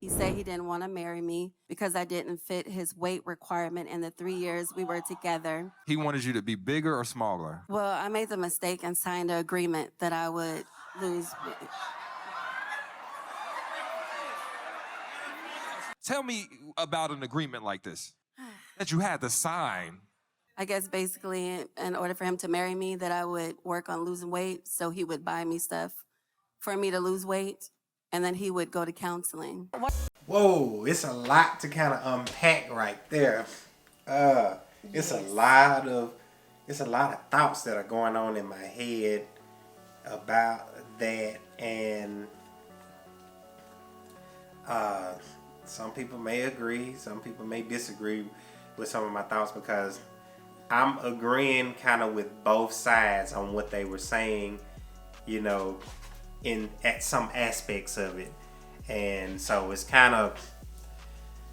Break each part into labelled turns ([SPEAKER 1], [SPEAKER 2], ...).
[SPEAKER 1] He said he didn't want to marry me because I didn't fit his weight requirement in the 3 years we were together.
[SPEAKER 2] He wanted you to be bigger or smaller?
[SPEAKER 1] Well, I made the mistake and signed an agreement that I would lose weight.
[SPEAKER 2] Tell me about an agreement like this that you had to sign.
[SPEAKER 1] I guess basically, in order for him to marry me, that I would work on losing weight. So he would buy me stuff for me to lose weight, and then he would go to counseling.
[SPEAKER 3] Whoa, it's a lot to kind of unpack right there. It's a lot of thoughts that are going on in my head about that, and some people may agree, some people may disagree with some of my thoughts, because I'm agreeing kind of with both sides on what they were saying, you know, at some aspects of it. And so it's kind of,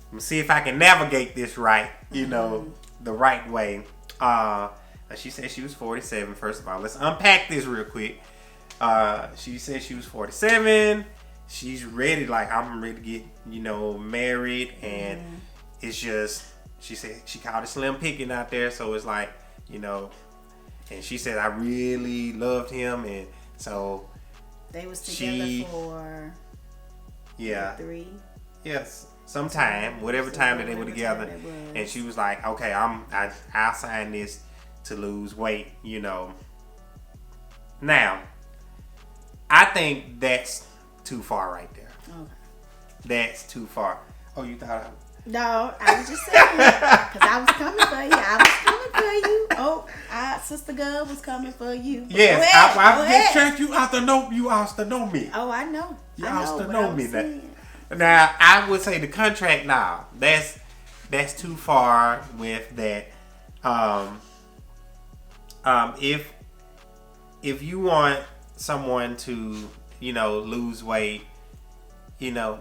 [SPEAKER 3] I'm gonna see if I can navigate this right, you know, the right way. She said she was 47. First of all, let's unpack this real quick. She said she was 47. She's ready, like, I'm ready to get, you know, married, and it's just, she said she called it slim picking out there, so it's like, you know, and she said I really loved him, and so
[SPEAKER 4] they was together for 3.
[SPEAKER 3] Yes, sometime, whatever time that they were together, and she was like, okay, I'll sign this to lose weight, you know. Now, I think that's too far right there.
[SPEAKER 4] Okay.
[SPEAKER 3] That's too far. Oh, you thought
[SPEAKER 4] No, I was just saying, because I was coming for you. Oh, Sister Gov was coming for you.
[SPEAKER 3] Yes, I was just trying you out to know. You also know me.
[SPEAKER 4] Oh, I know.
[SPEAKER 3] You also know me. Now, I would say the contract. Now, that's too far with that. If you want someone to, you know, lose weight, you know,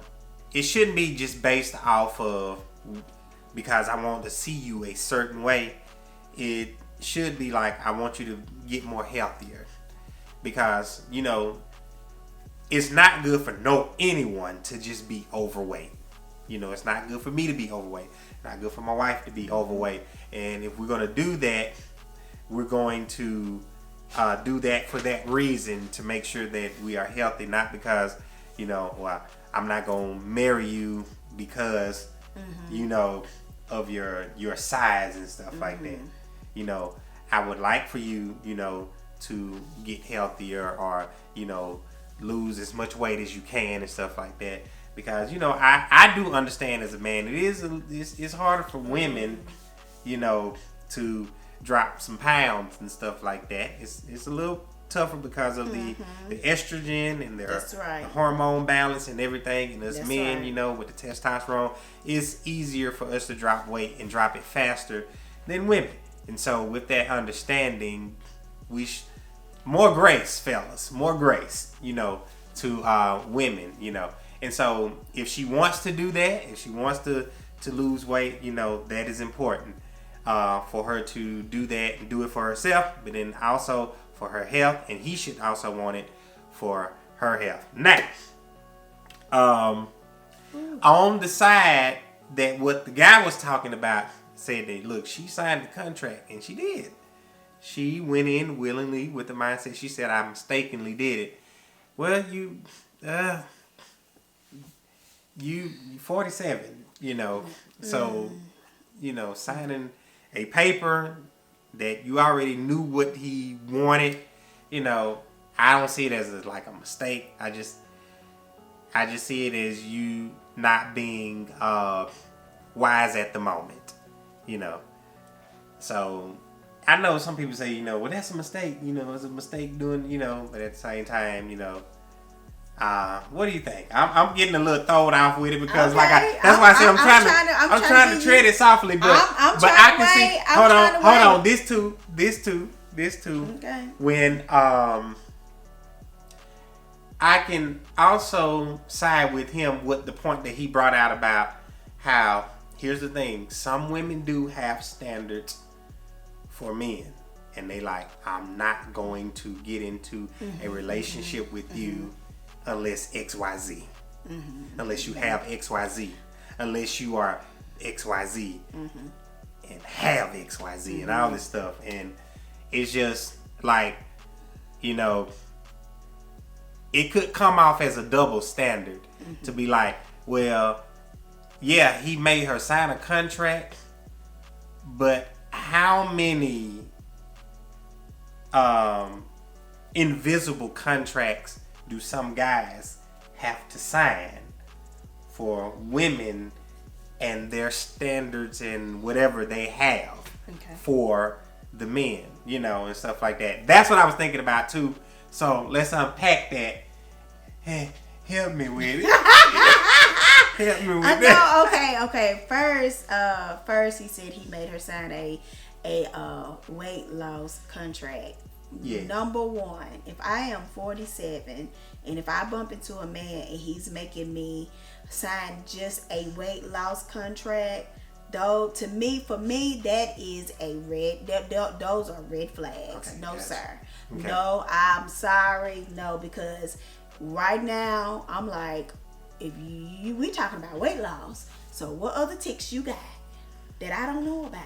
[SPEAKER 3] it shouldn't be just based off of because I want to see you a certain way. It should be like, I want you to get more healthier, because, you know, it's not good for anyone to just be overweight. You know, it's not good for me to be overweight. Not good for my wife to be overweight. And if we're going to do that, we're going to do that for that reason, to make sure that we are healthy, not because, you know, well, I'm not going to marry you because, you know, of your size and stuff like that. You know, I would like for you, you know, to get healthier, or, you know, lose as much weight as you can and stuff like that. Because, you know, I do understand as a man, it's harder for women, you know, to drop some pounds and stuff like that. It's a little tougher because of the estrogen and the hormone balance and everything. And as men, you know, with the testosterone, it's easier for us to drop weight and drop it faster than women. And so with that understanding, more grace, fellas, more grace, you know, to women, you know. And so if she wants to do that, if she wants to lose weight, you know, that is important for her to do that and do it for herself, but then also for her health, and he should also want it for her health. Now, on the side that what the guy was talking about, said that, look, she signed the contract, and she did. She went in willingly with the mindset. She said, I mistakenly did it. Well, you 47, you know, so, you know, signing a paper that you already knew what he wanted, you know, I don't see it as like a mistake. I just see it as you not being wise at the moment, you know. So I know some people say, you know, well, that's a mistake, you know, it's a mistake doing, you know, but at the same time, you know, what do you think? I'm getting a little thrown off with it because, that's why I said I'm trying to tread it softly, but I can see. Hold on. This too. Okay. When I can also side with him with the point that he brought out about how, here's the thing, some women do have standards for men, and they like, I'm not going to get into a relationship with you unless XYZ. unless you have XYZ, unless you are XYZ and have XYZ and all this stuff. And it's just like, you know, it could come off as a double standard to be like, well, yeah, he made her sign a contract, but how many invisible contracts do some guys have to sign for women and their standards and whatever they have for the men, you know, and stuff like that. That's what I was thinking about too. So let's unpack that. Hey, help me with it. Help me with that.
[SPEAKER 4] Okay. First he said he made her sign a weight loss contract. Yeah. Number one, if I am 47 and if I bump into a man and he's making me sign just a weight loss contract, though, for me, that is a red. Those are red flags. Okay, no, sir. Okay. No, I'm sorry. No, because right now I'm like, we talking about weight loss. So what other ticks you got that I don't know about?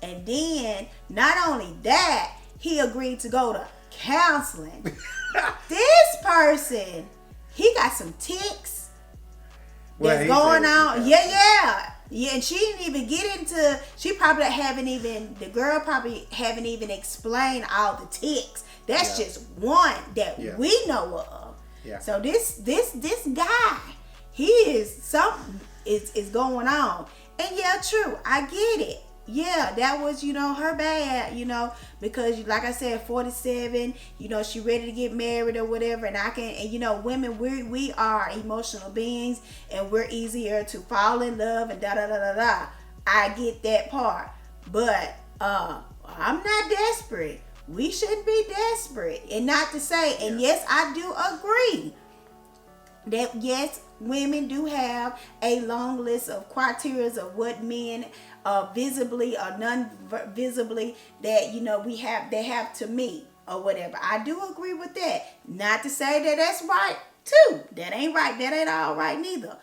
[SPEAKER 4] And then not only that, he agreed to go to counseling. This person, he got some ticks that's going on. Yeah. And she didn't even get into. The girl probably haven't even explained all the ticks. That's just one that we know of. Yeah. So this guy, he is something is going on. And yeah, true, I get it. Yeah, that was, her bad, because like I said, 47, she ready to get married or whatever. And women, we are emotional beings and we're easier to fall in love and da-da-da-da-da. I get that part. But I'm not desperate. We shouldn't be desperate. And not to say, and yes, I do agree that yes, women do have a long list of criteria of what men visibly or non-visibly that they have to meet or whatever. I do agree with that. Not to say that that's right too. That ain't right. That ain't all right neither.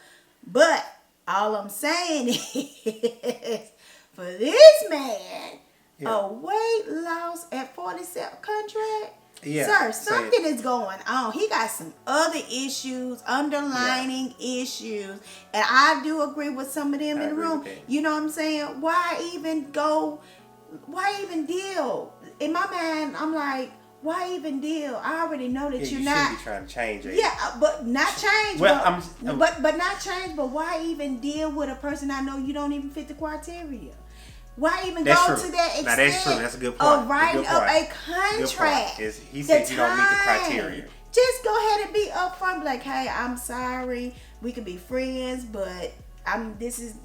[SPEAKER 4] But all I'm saying is for this man, a weight loss at 47 contract. Yeah, sir, something is going on. He got some other issues, underlining issues. And I do agree with some of them in the room. You know what I'm saying? Why even deal? In my mind, I'm like, why even deal? I already know that you're not.
[SPEAKER 3] You should be trying to change it.
[SPEAKER 4] Yeah, but not change. Well, but not change. But why even deal with a person I know you don't even fit the criteria? Why even go to that extent?
[SPEAKER 3] Now that's true. That's a good point.
[SPEAKER 4] Of writing up a contract.
[SPEAKER 3] He said you don't meet the criteria.
[SPEAKER 4] Just go ahead and be upfront, like, hey, I'm sorry. We could be friends, but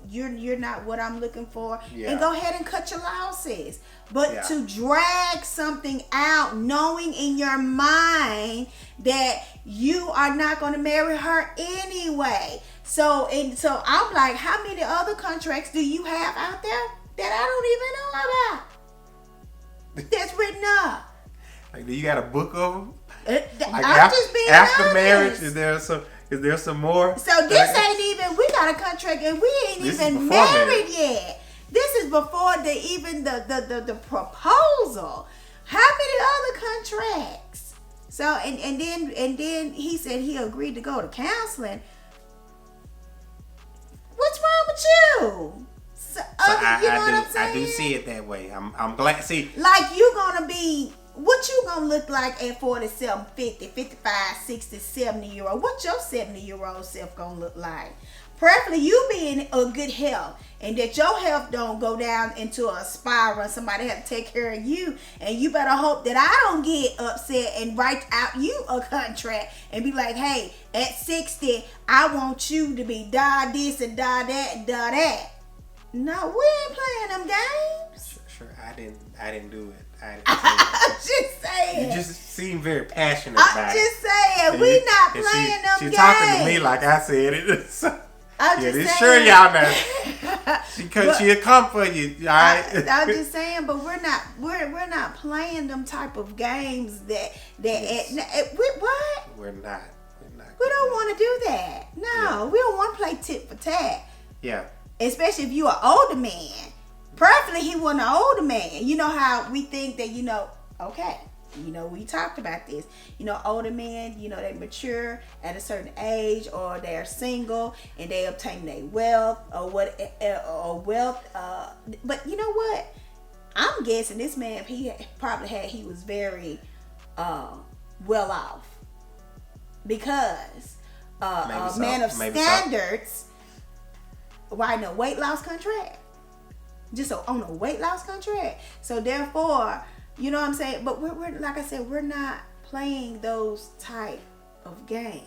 [SPEAKER 4] you're not what I'm looking for. Yeah. And go ahead and cut your losses. But to drag something out, knowing in your mind that you are not going to marry her anyway. So I'm like, how many other contracts do you have out there that I don't even know about? That's written up.
[SPEAKER 3] Like, do you got a book of them?
[SPEAKER 4] I'm just being
[SPEAKER 3] after
[SPEAKER 4] honest.
[SPEAKER 3] Marriage, is there some more?
[SPEAKER 4] So this ain't even. We got a contract and we ain't even married yet. This is before the proposal. How many other contracts? So and then he said he agreed to go to counseling. What's wrong with you?
[SPEAKER 3] I do see it that way. I'm glad. See,
[SPEAKER 4] like you gonna be, what you gonna look like at 47, 50, 55, 60, 70-year-old? What your 70-year-old self gonna look like? Preferably you be in a good health and that your health don't go down into a spiral and somebody have to take care of you. And you better hope that I don't get upset and write out you a contract and be like, hey, at 60, I want you to be die this and die that and die that. No, we ain't playing them games.
[SPEAKER 3] Sure, I didn't do it.
[SPEAKER 4] I'm just saying.
[SPEAKER 3] You just seem very passionate about it.
[SPEAKER 4] I'm just saying, we not playing them games.
[SPEAKER 3] She's talking to me like I said it.
[SPEAKER 4] I'm just saying.
[SPEAKER 3] Sure, y'all know. She'll come for you, all right?
[SPEAKER 4] I'm just saying, but we're not playing them type of games that
[SPEAKER 3] yes.
[SPEAKER 4] What?
[SPEAKER 3] We're not
[SPEAKER 4] We don't want to do that. No, we don't want to play tit for tat.
[SPEAKER 3] Yeah.
[SPEAKER 4] Especially if you're an older man. Preferably he wasn't an older man. You know how we think that, okay. We talked about this. Older men, they mature at a certain age, or they're single and they obtain their wealth but you know what? I'm guessing this man, he was very well off, because a man of standards. Why no weight loss contract? Just on a weight loss contract. So therefore, you know what I'm saying? But we're like I said, we're not playing those type of games.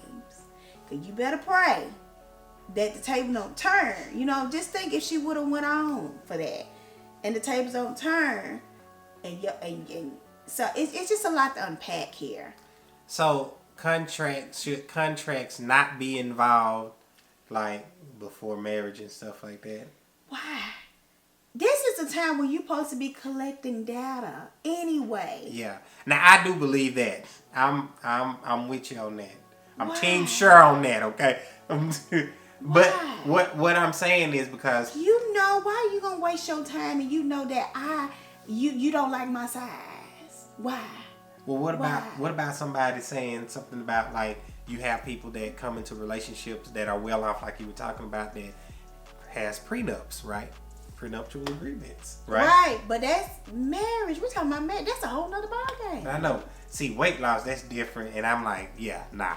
[SPEAKER 4] Cause you better pray that the table don't turn. Just think if she would have went on for that, and the tables don't turn, and so it's just a lot to unpack here.
[SPEAKER 3] So should contracts not be involved, like before marriage and stuff like that?
[SPEAKER 4] Why? This is a time when you're supposed to be collecting data anyway.
[SPEAKER 3] Yeah. Now I do believe that. I'm with you on that. I'm
[SPEAKER 4] Why?
[SPEAKER 3] Team Shir on that. Okay. But
[SPEAKER 4] Why?
[SPEAKER 3] what I'm saying is because
[SPEAKER 4] why you gonna waste your time, and that you don't like my size? Why?
[SPEAKER 3] Well, what about somebody saying something about, like, you have people that come into relationships that are well off, like you were talking about, that has prenups, right? Prenuptial agreements, right?
[SPEAKER 4] Right, but that's marriage. We're talking about marriage. That's a whole nother ballgame.
[SPEAKER 3] I know. See, weight loss, that's different, and I'm like, yeah, nah.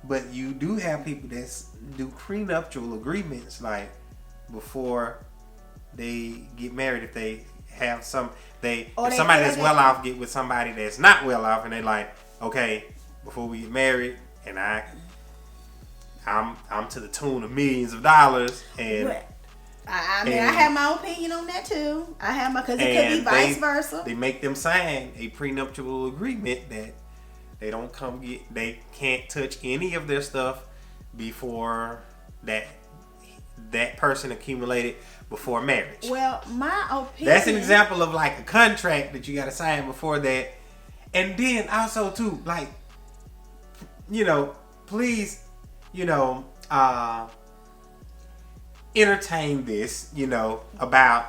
[SPEAKER 3] But you do have people that do prenuptial agreements, like, before they get married. If they have if somebody that's well off get with somebody that's not well off, and they like, okay, before we get married, and I'm to the tune of millions of dollars, and
[SPEAKER 4] I have my opinion on that too. Because it could be vice versa.
[SPEAKER 3] They make them sign a prenuptial agreement that they can't touch any of their stuff before that person accumulated before marriage.
[SPEAKER 4] Well, my opinion.
[SPEAKER 3] That's an example of like a contract that you got to sign before that. And then also too, like, please, entertain this, about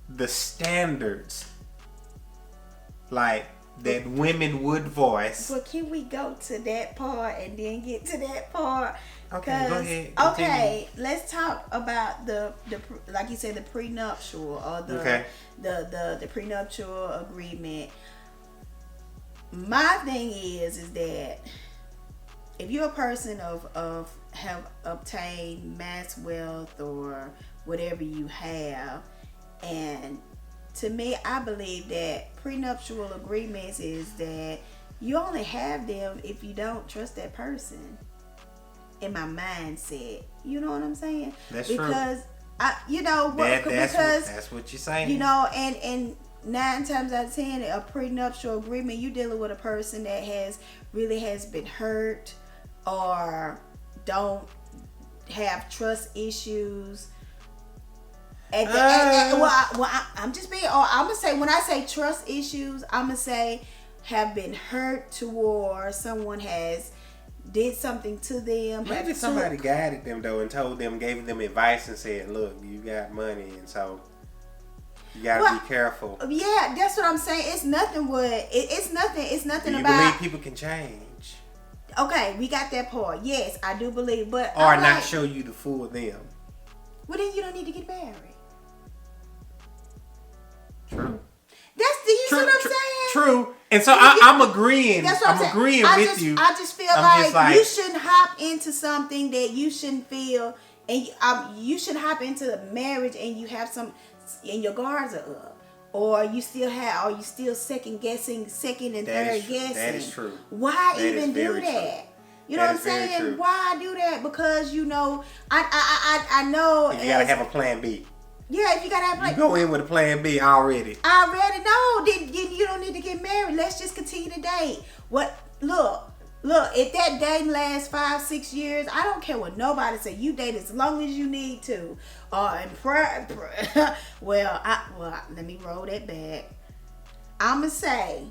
[SPEAKER 3] the standards, like, that women would voice.
[SPEAKER 4] But can we go to that part and then get to that part?
[SPEAKER 3] Okay, go ahead.
[SPEAKER 4] Okay, let's talk about the like you said, the prenuptial, or the prenuptial agreement. My thing is that if you're a person of have obtained mass wealth or whatever you have, and to me, I believe that prenuptial agreements is that you only have them if you don't trust that person. In my mindset, you know what I'm saying?
[SPEAKER 3] That's
[SPEAKER 4] because
[SPEAKER 3] true. That's what you're saying.
[SPEAKER 4] And 9 times out of 10, a prenuptial agreement, you dealing with a person that has been hurt, or don't have trust issues. I'm just being. I'm gonna say, when I say trust issues, I'm gonna say have been hurt towards someone has did something to them.
[SPEAKER 3] Maybe somebody guided them though and told them, gave them advice and said, "Look, you got money, and so you gotta be careful."
[SPEAKER 4] Yeah, that's what I'm saying. It's nothing. It's nothing
[SPEAKER 3] Do you
[SPEAKER 4] about.
[SPEAKER 3] believe people can change?
[SPEAKER 4] Okay, we got that part. Yes, I do believe, but
[SPEAKER 3] or not show you the full them.
[SPEAKER 4] Well, then you don't need to get married.
[SPEAKER 3] True.
[SPEAKER 4] See what I'm saying?
[SPEAKER 3] True. And so I'm agreeing.
[SPEAKER 4] That's what I'm saying.
[SPEAKER 3] Agreeing with you.
[SPEAKER 4] I just feel like you shouldn't hop into something that you shouldn't feel, and you shouldn't hop into the marriage and you have and your guards are up, or you still second and third guessing.
[SPEAKER 3] That is true.
[SPEAKER 4] Why even do that?
[SPEAKER 3] True.
[SPEAKER 4] You know what I'm saying? Why do that? Because I know
[SPEAKER 3] you gotta have a plan B.
[SPEAKER 4] Yeah, if you gotta have
[SPEAKER 3] you go in with a plan B already.
[SPEAKER 4] No, then you don't need to get married. Let's just continue to date. Look, if that dating lasts 5-6 years, I don't care what nobody say. You date as long as you need to. Let me roll that back. I'ma say,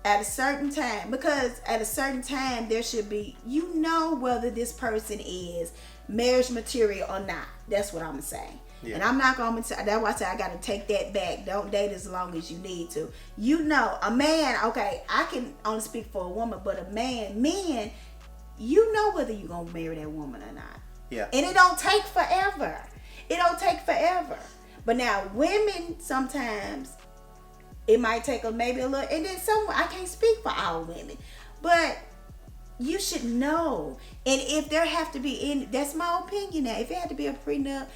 [SPEAKER 4] at a certain time, because at a certain time there should be, you know, whether this person is marriage material or not. That's what I'm gonna say. Yeah. And I'm not gonna, that's why I say I gotta take that back. Don't date as long as you need to. You know, a man, okay, I can only speak for a woman, but a man, men, you know whether you're gonna marry that woman or not.
[SPEAKER 3] Yeah.
[SPEAKER 4] And it don't take forever. It don't take forever. But now women, sometimes it might take maybe a little, and then I can't speak for all women, but you should know. And if there have to be that's my opinion now, if it had to be a prenup,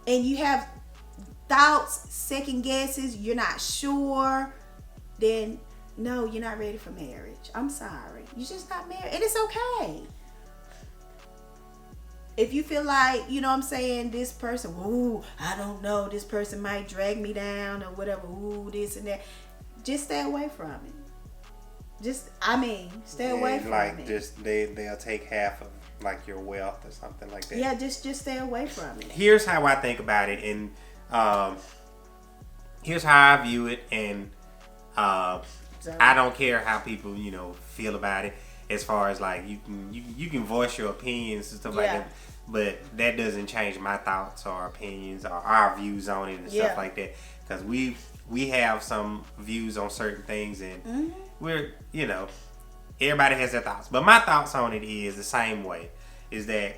[SPEAKER 4] and you have thoughts, second guesses, you're not sure, then no, you're not ready for marriage. I'm sorry. You're just not married. And it's okay. If you feel like, you know what I'm saying, this person, ooh, I don't know, this person might drag me down or whatever, ooh, this and that, just stay away from it. Stay away from it.
[SPEAKER 3] Like, just they'll take half of like your wealth or something like that.
[SPEAKER 4] Yeah, just stay away from it.
[SPEAKER 3] Here's how I think about it, and here's how I view it, and I don't care how people, you know, feel about it. As far as like you can voice your opinions and stuff like that, but that doesn't change my thoughts or opinions or our views on it and stuff like that. Because we have some views on certain things, and we're, you know, everybody has their thoughts. But my thoughts on it is the same way. Is that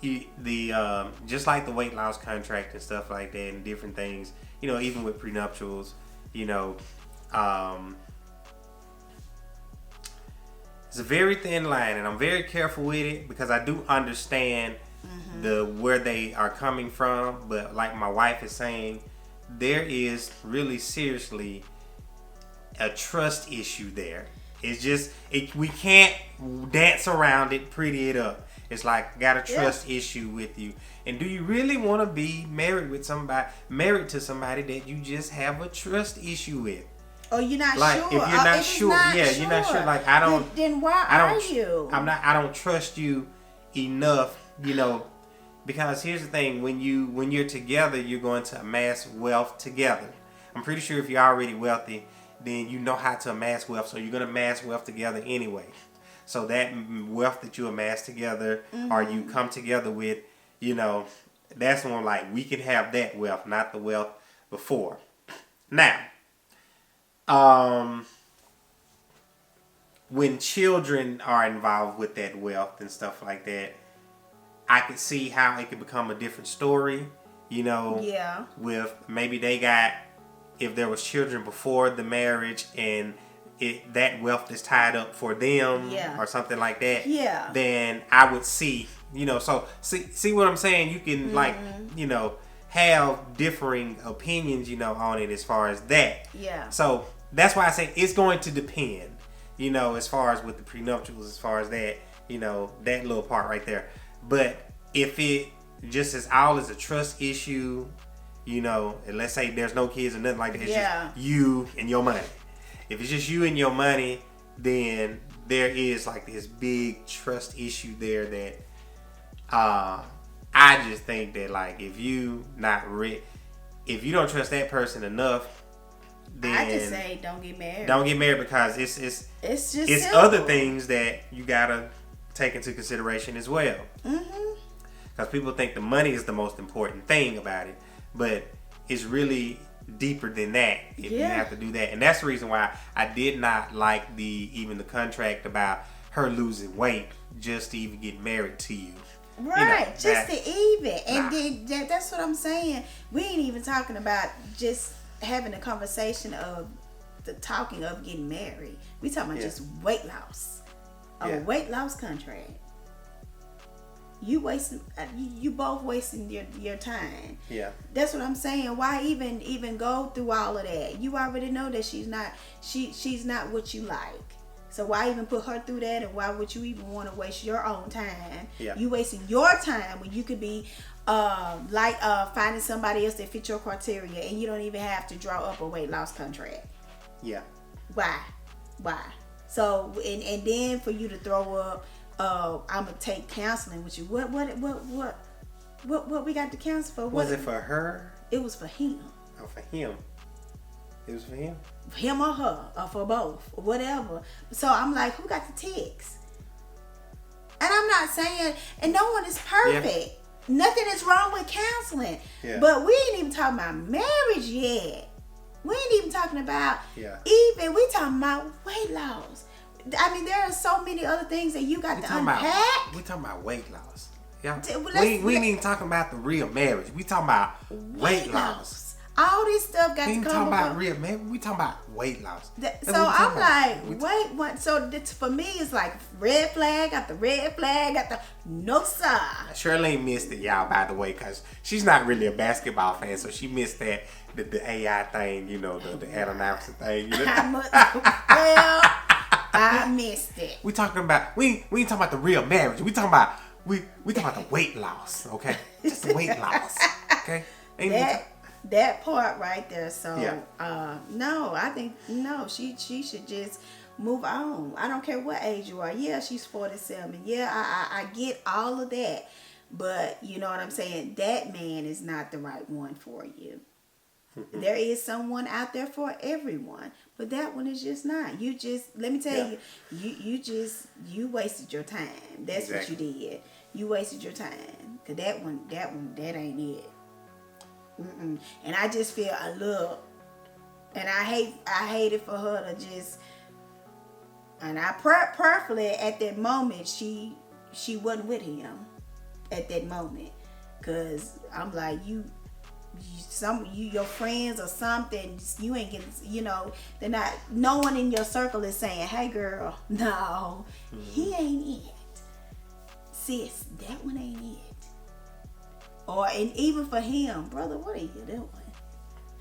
[SPEAKER 3] just like the weight loss contract and stuff like that and different things, you know, even with prenuptials, you know, it's a very thin line, and I'm very careful with it because I do understand where they are coming from. But like my wife is saying, there is really seriously a trust issue there. It's just we can't dance around it, pretty it up. It's like got a trust issue with you. And do you really want to be married to somebody that you just have a trust issue with?
[SPEAKER 4] Oh, you're not
[SPEAKER 3] like,
[SPEAKER 4] sure.
[SPEAKER 3] If you're not sure, you're not sure. Like
[SPEAKER 4] Then why are you?
[SPEAKER 3] I don't trust you enough, you know, because here's the thing: when you're together, you're going to amass wealth together. I'm pretty sure if you're already wealthy, then you know how to amass wealth, so you're going to amass wealth together anyway. So that wealth that you amass together, or you come together with, you know, that's when like we can have that wealth, not the wealth before. Now. When children are involved with that wealth and stuff like that, I could see how it could become a different story, you know.
[SPEAKER 4] Yeah.
[SPEAKER 3] With maybe if there was children before the marriage and that wealth is tied up for them or something like that. Yeah. Then I would see, you know, so see what I'm saying? You can like, you know, have differing opinions, you know, on it as far as that. Yeah. So that's why I say it's going to depend, you know, as far as with the prenuptials, as far as that, you know, that little part right there. But if it just as all is a trust issue, you know, and let's say there's no kids or nothing like that, it's just you and your money. If it's just you and your money, then there is like this big trust issue there that I just think that like if you don't trust that person enough, then
[SPEAKER 4] I just say don't get married.
[SPEAKER 3] Don't get married because it's
[SPEAKER 4] just
[SPEAKER 3] other things that you gotta take into consideration as well. Because people think the money is the most important thing about it, but it's really deeper than that if you have to do that. And that's the reason why I did not like even the contract about her losing weight just to even get married to you.
[SPEAKER 4] Right, you know, just to even. And then that's what I'm saying. We ain't even talking about just having a conversation of the talking of getting married. We talking about just weight loss. A weight loss contract. You both wasting your time. Yeah. That's what I'm saying. Why even go through all of that? You already know that she's not what you like. So why even put her through that, and why would you even want to waste your own time? Yeah. You wasting your time when you could be finding somebody else that fits your criteria, and you don't even have to draw up a weight loss contract. Yeah. Why? So and then for you to throw up, I'm gonna take counseling with you. What we got to counsel for?
[SPEAKER 3] Was it for her?
[SPEAKER 4] It was for him.
[SPEAKER 3] Oh, for him. It was for him.
[SPEAKER 4] Him or her, or for both, or whatever. So I'm like, who got the text? And I'm not saying, and no one is perfect.
[SPEAKER 3] Yeah.
[SPEAKER 4] Nothing is wrong with counseling.
[SPEAKER 3] Yeah.
[SPEAKER 4] But we ain't even talking about marriage yet. We ain't even talking about, we talking about weight loss. I mean, there are so many other things that you got to unpack.
[SPEAKER 3] We talking about weight loss. Yeah.
[SPEAKER 4] Well,
[SPEAKER 3] We ain't even talking about the real marriage. We talking about weight loss.
[SPEAKER 4] All this stuff got
[SPEAKER 3] We
[SPEAKER 4] to
[SPEAKER 3] ain't
[SPEAKER 4] come
[SPEAKER 3] talking about
[SPEAKER 4] before.
[SPEAKER 3] real marriage. We talking about weight loss.
[SPEAKER 4] So I'm like, wait, what? So for me, it's like red flag after red flag after no sir.
[SPEAKER 3] Shirley missed it, y'all, by the way, because she's not really a basketball fan, so she missed that the AI thing, you know, the Adam Iverson thing. You know?
[SPEAKER 4] I missed it.
[SPEAKER 3] We talking about we ain't talking about the real marriage. We talking about we talking about the weight loss, okay? Just the weight loss, okay?
[SPEAKER 4] That part right there. So
[SPEAKER 3] Yeah.
[SPEAKER 4] no, I think no. She should just move on. I don't care what age you are. Yeah, she's 47. Yeah, I get all of that. But you know what I'm saying? That man is not the right one for you. There is someone out there for everyone, but that one is just not. You just, let me tell you, you wasted your time. That's
[SPEAKER 3] Exactly.
[SPEAKER 4] what you did. You wasted your time. Cause that ain't it. Mm-mm. And I just feel a little, and I hate it for her to just, and I prayerfully at that moment she wasn't with him at that moment, cause I'm like your friends or something, you ain't getting, you know, they're not, no one in your circle is saying, hey girl, no, he ain't it. Sis, that one ain't it. Or, and even for him, brother, what are you doing?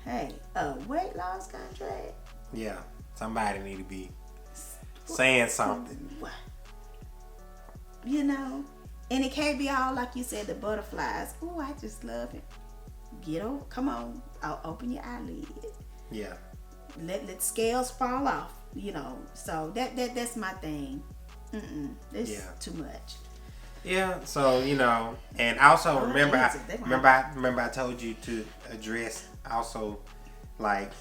[SPEAKER 4] Hey, a weight loss contract?
[SPEAKER 3] Yeah, somebody need to be saying something.
[SPEAKER 4] What? You know, and it can't be all like you said, the butterflies. Oh, I just love it. Get over, come on, I'll open your eyelid.
[SPEAKER 3] Yeah.
[SPEAKER 4] Let scales fall off, you know. So that's my thing. Too much.
[SPEAKER 3] Yeah, so you know, and also remember I told you to address also like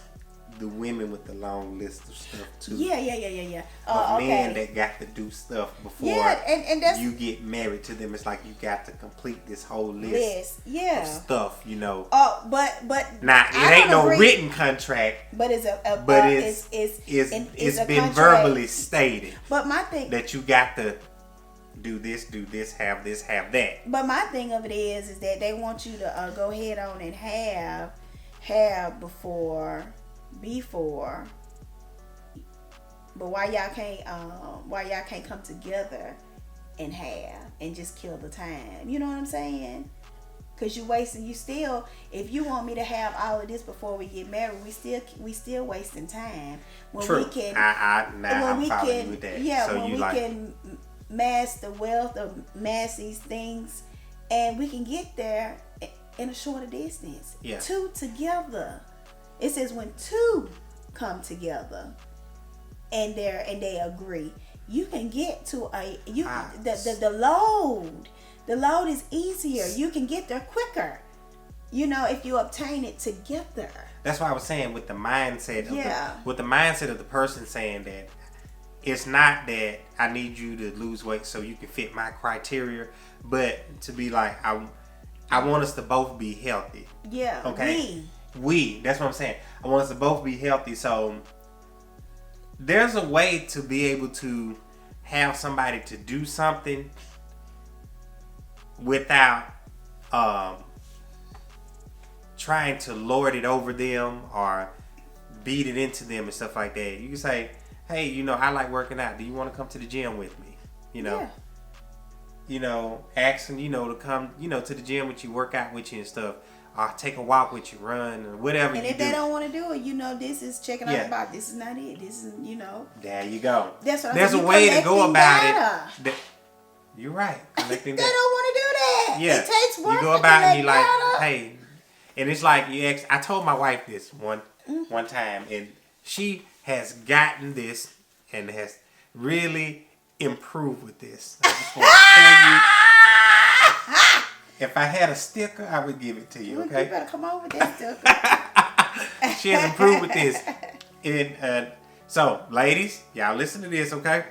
[SPEAKER 3] the women with the long list of stuff too.
[SPEAKER 4] Yeah.
[SPEAKER 3] Of men that got to do stuff before
[SPEAKER 4] and that's,
[SPEAKER 3] you get married to them. It's like you got to complete this whole list of stuff, you know.
[SPEAKER 4] Oh, but
[SPEAKER 3] now it ain't no written contract,
[SPEAKER 4] but it's
[SPEAKER 3] it's been
[SPEAKER 4] contract.
[SPEAKER 3] verbally stated.
[SPEAKER 4] But my thing
[SPEAKER 3] that you got to do this, have this, have that.
[SPEAKER 4] But my thing of it is that they want you to go ahead on and have before. But why y'all can't come together and have and just kill the time? You know what I'm saying? Cause you still, if you want me to have all of this before we get married, we still wasting time. When
[SPEAKER 3] True.
[SPEAKER 4] we can,
[SPEAKER 3] I'm following you with that.
[SPEAKER 4] Yeah,
[SPEAKER 3] so
[SPEAKER 4] when we can mass the wealth or mass these things, and we can get there in a shorter distance.
[SPEAKER 3] Yeah.
[SPEAKER 4] Two together. It says when two come together and they agree, you can get to the load. The load is easier. You can get there quicker. You know, if you obtain it together.
[SPEAKER 3] That's why I was saying with the mindset of the person saying that it's not that I need you to lose weight so you can fit my criteria, but to be like I want us to both be healthy.
[SPEAKER 4] Yeah.
[SPEAKER 3] Okay. We. That's what I'm saying. I want us to both be healthy. So there's a way to be able to have somebody to do something without trying to lord it over them or beat it into them and stuff like that. You can say, hey, you know, I like working out. Do you want to come to the gym with me? You know, you know, ask them, you know, to come, you know, to the gym with you, work out with you and stuff. Or take a walk with you, run, or whatever you do.
[SPEAKER 4] And if they don't want to do it, you know, this is checking out the box. This is not it. This is, you know.
[SPEAKER 3] There you go.
[SPEAKER 4] That's what
[SPEAKER 3] There's
[SPEAKER 4] I said.
[SPEAKER 3] a way to go about
[SPEAKER 4] data.
[SPEAKER 3] it. You're right. Collecting
[SPEAKER 4] They
[SPEAKER 3] data.
[SPEAKER 4] don't want to do that.
[SPEAKER 3] Yeah.
[SPEAKER 4] It takes work.
[SPEAKER 3] You go about and you like, hey, and it's like you ask. I told my wife this one time, and she has gotten this and has really improved with this. I just want to tell you. If I had a sticker, I would give it to you, okay?
[SPEAKER 4] You better come on with that sticker.
[SPEAKER 3] She has improved with this. And so, ladies, y'all listen to this, okay?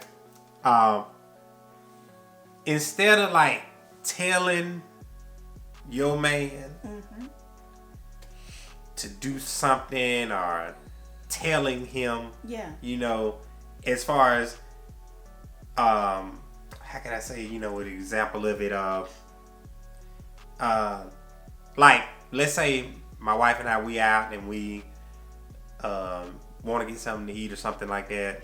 [SPEAKER 3] Instead of like telling your man to do something or telling him, as far as how can I say, an example of it, like, let's say my wife and I, we out and we want to get something to eat or something like that.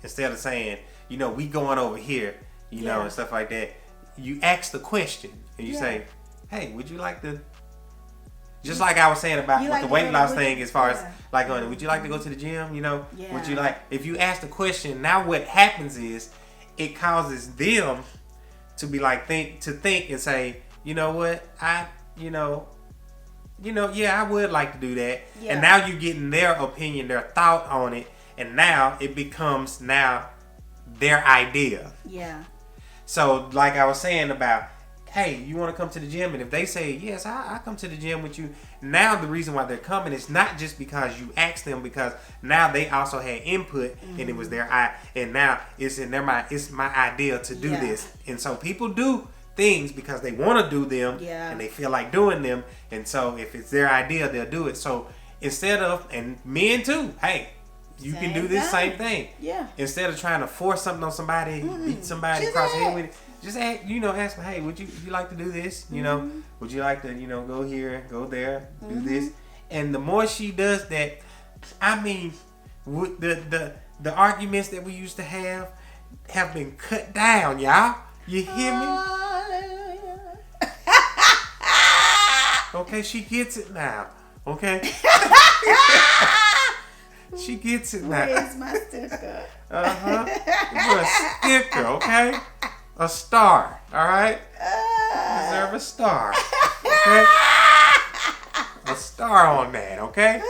[SPEAKER 3] Instead of saying, we going over here, and stuff like that, you ask the question and you say, hey, would you like to, just like I was saying about with the weight loss thing, as far as like, would you like to go to the gym? Would you like, if you ask the question, now what happens is it causes them to be like, think and say, you know what, I would like to do that. Yeah. And now you're getting their opinion, their thought on it, and now it becomes their idea.
[SPEAKER 4] Yeah.
[SPEAKER 3] So like I was saying about, hey, you want to come to the gym? And if they say, yes, I come to the gym with you. Now the reason why they're coming is not just because you asked them, because now they also had input and it was their and now it's in their mind, it's my idea to do this. And so people do things because they want to do them and they feel like doing them. And so if it's their idea, they'll do it. So instead of, and men too, hey, you can do this same thing. Yeah. Instead of trying to force something on somebody, beat somebody across the head with it, just ask, ask them, hey, would you like to do this? Would you like to, go here, go there, do this? And the more she does that, I mean, the arguments that we used to have been cut down, y'all. You hear me? Okay, she gets it now. Okay? She gets it now.
[SPEAKER 4] Where's my sticker?
[SPEAKER 3] You're a sticker, okay? A star, all right? You deserve a star, okay? A star on that, okay?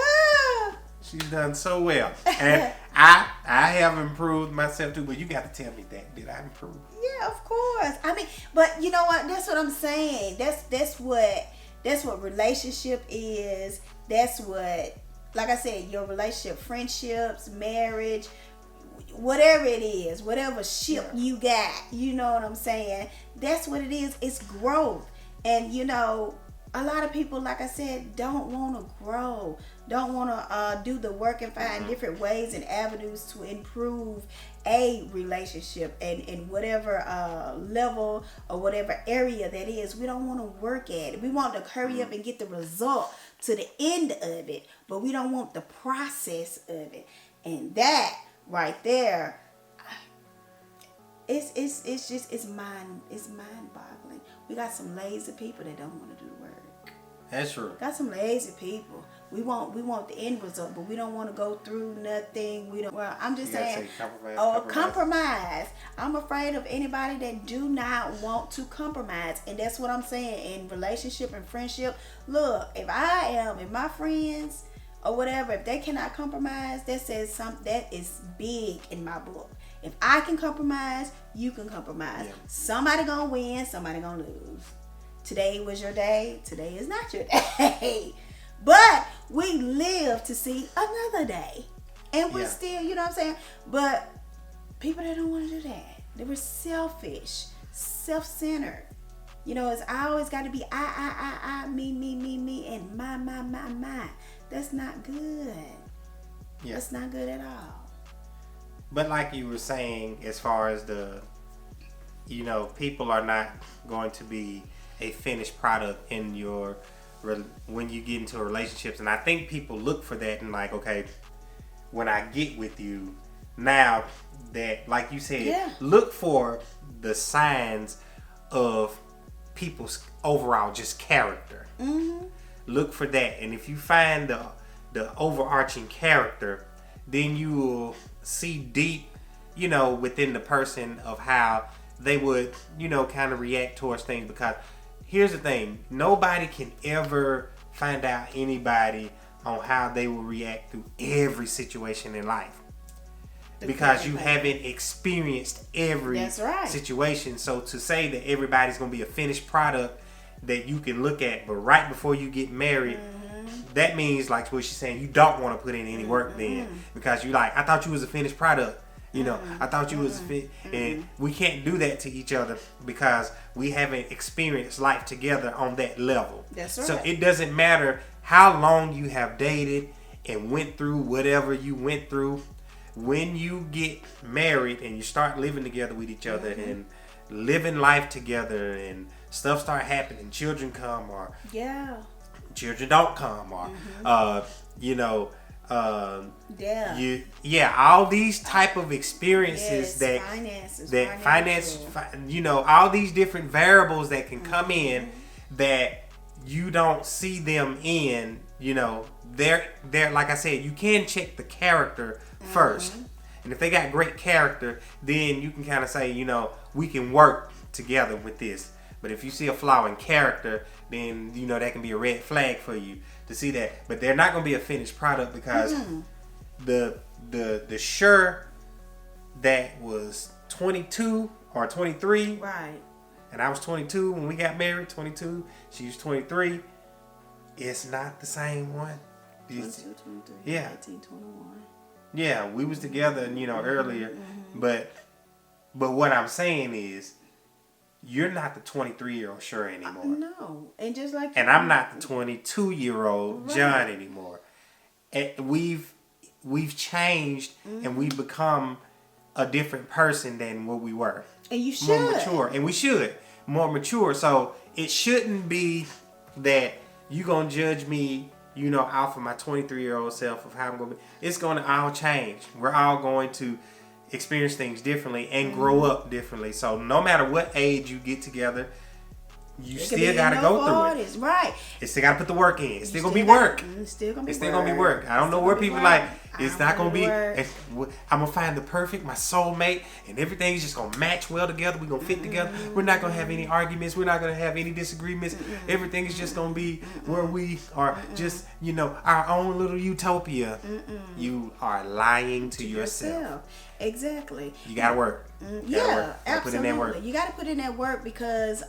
[SPEAKER 3] She's done so well. And I have improved myself too, but you got to tell me that. Did I improve?
[SPEAKER 4] Yeah, of course. I mean, but you know what? That's what I'm saying. That's what relationship is. That's what, like I said, your relationship, friendships, marriage, whatever it is, whatever ship you got, you know what I'm saying? That's what it is. It's growth. And a lot of people, like I said, don't want to grow, don't want to do the work and find different ways and avenues to improve a relationship and whatever level or whatever area that is. We don't want to work at it. We want to hurry up and get the result to the end of it, but we don't want the process of it. And that right there, it's mind boggling. We got some lazy people that don't want to do the work.
[SPEAKER 3] That's true.
[SPEAKER 4] Got some lazy people. We want the end result, but we don't want to go through nothing. Well, I'm just saying, compromise. I'm afraid of anybody that do not want to compromise, and that's what I'm saying in relationship and friendship. Look, if my friends or whatever, if they cannot compromise, that says something that is big in my book. If I can compromise, you can compromise. Yeah. Somebody gonna win, somebody gonna lose. Today was your day. Today is not your day. But we live to see another day. And we're still, you know what I'm saying? But people that don't want to do that, they were selfish, self-centered. It's always got to be I, me, and my. That's not good. Yeah. That's not good at all.
[SPEAKER 3] But like you were saying, as far as people are not going to be a finished product in when you get into relationships. And I think people look for that and like, okay, when I get with you, now that, like you said, look for the signs of people's overall just character. Look for that. And if you find the overarching character, then you will see deep, within the person of how they would, kind of react towards things. Because here's the thing, nobody can ever find out anybody on how they will react through every situation in life. Because you haven't experienced every situation. So to say that everybody's going to be a finished product that you can look at, but right before you get married, that means like what she's saying, you don't want to put in any work then, because you like, I thought you was a finished product. You know, I thought you was fit, and we can't do that to each other because we haven't experienced life together on that level.
[SPEAKER 4] That's right.
[SPEAKER 3] So it doesn't matter how long you have dated and went through whatever you went through. When you get married and you start living together with each other and living life together and stuff start happening, children come or children don't come or you know, all these type of experiences you know, all these different variables that can come in that you don't see them in, you know, they're like I said, you can check the character first. And if they got great character, then you can kind of say, you know, we can work together with this. But if you see a flaw in character, then, you know, that can be a red flag for you to see that. But they're not going to be a finished product because the Shir that was 22 or 23,
[SPEAKER 4] right?
[SPEAKER 3] And I was 22 when we got married. 22, she was 23. It's not the same one.
[SPEAKER 4] 22, 23,
[SPEAKER 3] yeah.
[SPEAKER 4] 18, 21.
[SPEAKER 3] Yeah, we was together, you know, earlier, but what I'm saying is, you're not the 23-year-old Shir anymore.
[SPEAKER 4] No, and just like
[SPEAKER 3] and I'm not the 22-year-old John anymore. And we've changed and we've become a different person than what we were.
[SPEAKER 4] And you should
[SPEAKER 3] more mature, and we should more mature. So it shouldn't be that you gonna judge me, you know, off of my 23-year-old self of how I'm going to be. It's going to all change. We're all going to experience things differently and grow up differently. So no matter what age you get together, you still got to go through it.
[SPEAKER 4] Right.
[SPEAKER 3] You still got to put the work in. It's still going to be work.
[SPEAKER 4] It's still going
[SPEAKER 3] to be work. I don't know where people like, it's not going to be, I'm going to find the perfect, my soulmate, and everything's just going to match well together. We're going to fit together. We're not going to have any arguments. We're not going to have any disagreements. Everything is just going to be where we are just, you know, our own little utopia. You are lying to yourself.
[SPEAKER 4] Exactly.
[SPEAKER 3] You got to work.
[SPEAKER 4] Absolutely.
[SPEAKER 3] Put in that work.
[SPEAKER 4] You got to put in that work because,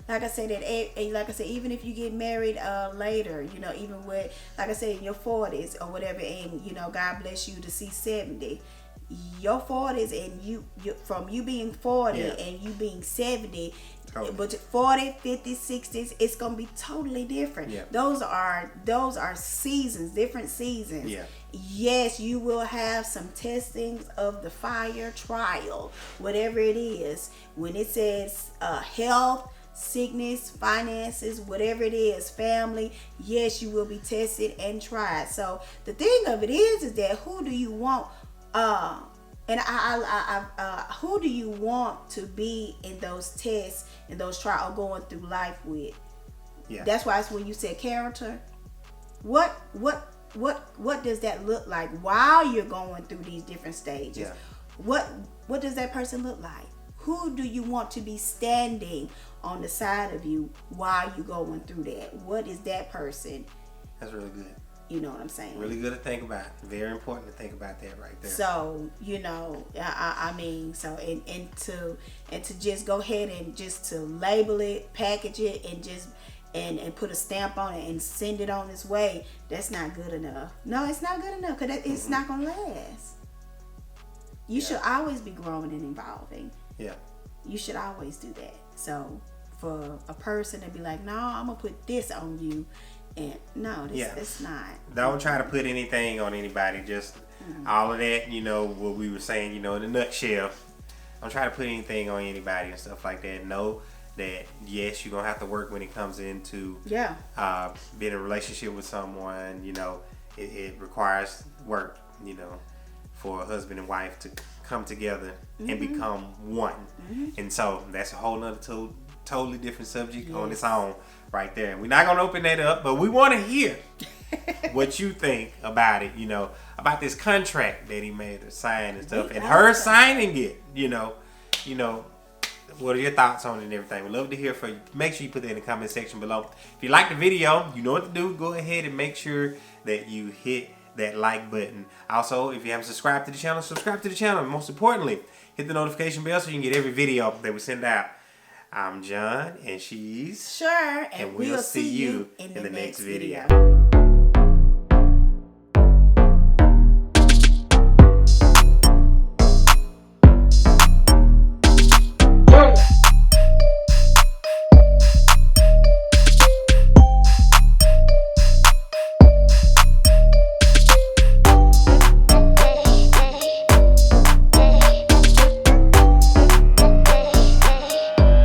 [SPEAKER 4] like I said, even if you get married later, you know, even with, like I said, in your 40s or whatever, and you know, God bless you to see 70. Your 40s and you from you being 40 and you being 70. But 40, 50, 60s, it's gonna be totally different. Those are seasons, different seasons. Yes, you will have some testings of the fire trial, whatever it is. When it says health, sickness, finances, whatever it is, family, yes, you will be tested and tried. So the thing of it is that who do you want? Who do you want to be in those tests and those trials going through life with? That's why it's when you said character. What does that look like while you're going through these different stages? What does that person look like? Who do you want to be standing on the side of you while you're going through that? What is that person?
[SPEAKER 3] That's really good.
[SPEAKER 4] You know what I'm saying?
[SPEAKER 3] Really good to think about. Very important to think about that right there.
[SPEAKER 4] So, you know, I mean, so and to just go ahead and just to label it, package it, and just and put a stamp on it and send it on its way, that's not good enough. No, it's not good enough because it's not gonna last. You should always be growing and evolving. You should always do that. So for a person to be like, no, I'm gonna put this on you. And no, it's not.
[SPEAKER 3] Don't try to put anything on anybody. Just all of that, you know, what we were saying, you know, in a nutshell. Don't try to put anything on anybody and stuff like that. Know that, yes, you're going to have to work when it comes into being in a relationship with someone. You know, it requires work, you know, for a husband and wife to come together and become one. And so that's a whole nother totally different subject on its own right there. And we're not going to open that up, but we want to hear what you think about it, you know, about this contract that he made her sign and stuff, and her signing it, you know, what are your thoughts on it and everything? We'd love to hear from you. Make sure you put that in the comment section below. If you like the video, you know what to do. Go ahead and make sure that you hit that like button. Also, if you haven't subscribed to the channel, subscribe to the channel. And most importantly, hit the notification bell so you can get every video that we send out. I'm John, and she's
[SPEAKER 4] Sure,
[SPEAKER 3] and we'll see you in the next video.